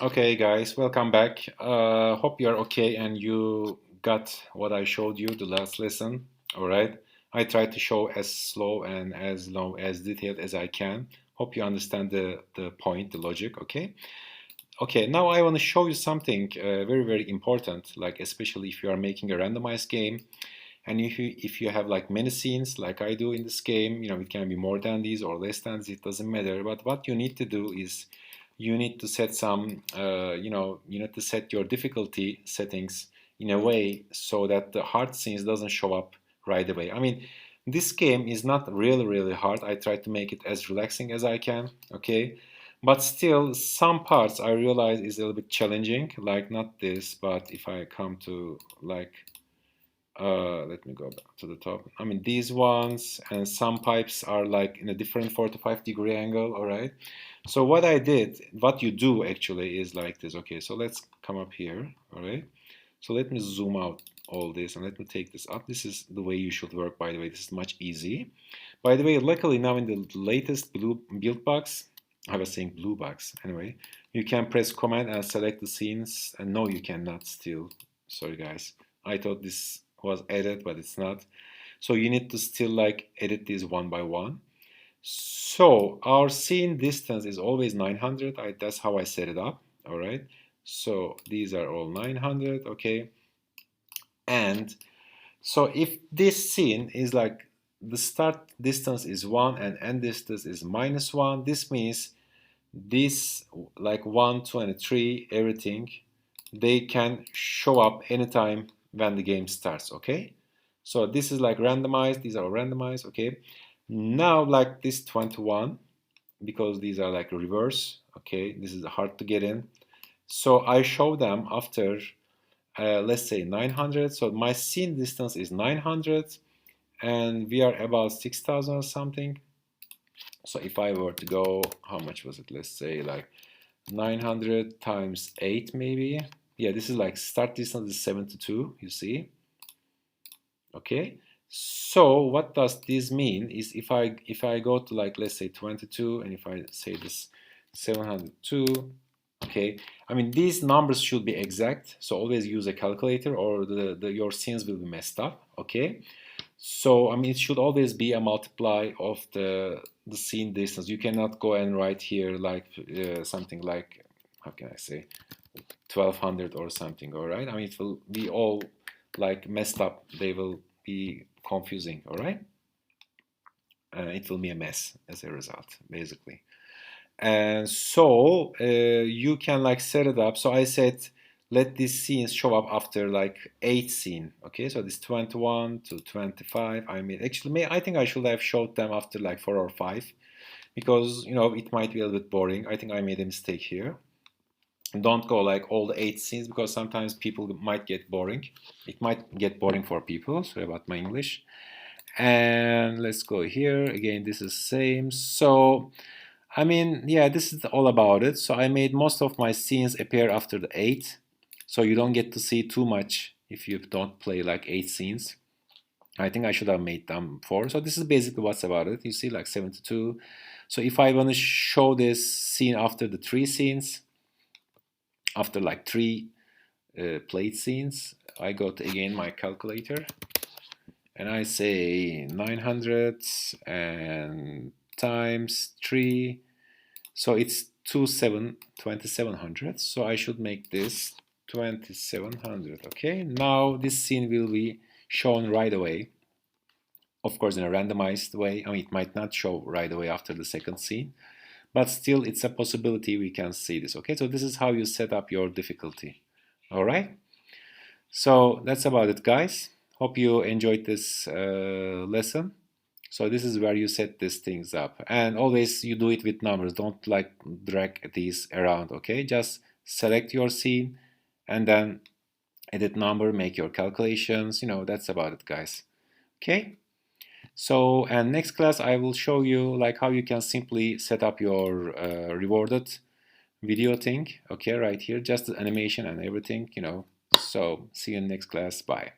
Okay, guys, welcome back. Hope you're okay and you got what I showed you the last lesson. All right. I tried to show as slow and as long as detailed as I can. Hope you understand the point, the logic. Okay. Okay. Now I want to show you something very, very important. Like especially if you are making a randomized game, and if you have like many scenes like I do in this game, it can be more than these or less than this, it doesn't matter. But what you need to do is you need to set some, you need to set your difficulty settings in a way so that the hard scenes doesn't show up right away. I mean, this game is not really, really hard. I try to make it as relaxing as I can, okay? But still, some parts I realize is a little bit challenging, like not this, but if I come to like let me go back to the top. I mean, these ones and some pipes are like in a different 45-degree angle, all right? So what you do actually is like this. Okay, so let's come up here, all right? So let me zoom out all this and let me take this up. This is the way you should work, by the way. This is much easy. By the way, luckily now in the latest build box, I was saying blue box, anyway, you can press command and select the scenes, and no, you cannot still. Sorry, guys. I thought this was added, but it's not. So you need to still like edit these one by one. So our scene distance is always 900. That's how I set it up. All right. So these are all 900. Okay. And so if this scene is like the start distance is 1 and end distance is -1, this means this like 1, 2, and 3, everything, they can show up anytime when the game starts, okay? So this is like randomized, these are randomized, okay? Now like this 21, because these are like reverse, okay? This is hard to get in. So I show them after, let's say 900. So my scene distance is 900 and we are about 6,000 or something. So if I were to go, how much was it? Let's say like 900 times 8 maybe. Yeah, this is like start distance is 72, you see. Okay. So what does this mean is if I go to like let's say 22 and if I say this 702, okay, I mean these numbers should be exact, so always use a calculator or your scenes will be messed up, okay? So I mean it should always be a multiply of the scene distance. You cannot go and write here like something like, how can I say, 1200 or something, all right? I mean it will be all like messed up. They will be confusing, all right? It will be a mess as a result, basically. And so you can like set it up. So I said let these scenes show up after like 8 scene, okay? So this 21 to 25, I mean actually I think I should have showed them after like 4 or 5 because it might be a little bit boring. I think I made a mistake here. Don't go like all the 8 scenes because sometimes people might get boring. It might get boring for people. Sorry about my English. And let's go here again. This is same. So I mean, yeah, this is all about it. So I made most of my scenes appear after the 8, so you don't get to see too much if you don't play like 8 scenes. I think I should have made them 4. So this is basically what's about it. You see like 72. So if I want to show this scene after the 3 scenes, after like 3 played scenes, I go to again my calculator and I say 900 and times 3. So it's 2700. So I should make this 2700. Okay, now this scene will be shown right away. Of course, in a randomized way. I mean, it might not show right away after the second scene, but still it's a possibility we can see this. Okay, so this is how you set up your difficulty. All right, so that's about it, guys. Hope you enjoyed this lesson. So this is where you set these things up, and always you do it with numbers. Don't like drag these around, okay? Just select your scene and then edit number, make your calculations. That's about it, guys. Okay, so and next class I will show you like how you can simply set up your rewarded video thing, okay, right here, just the animation and everything. So see you in next class. Bye.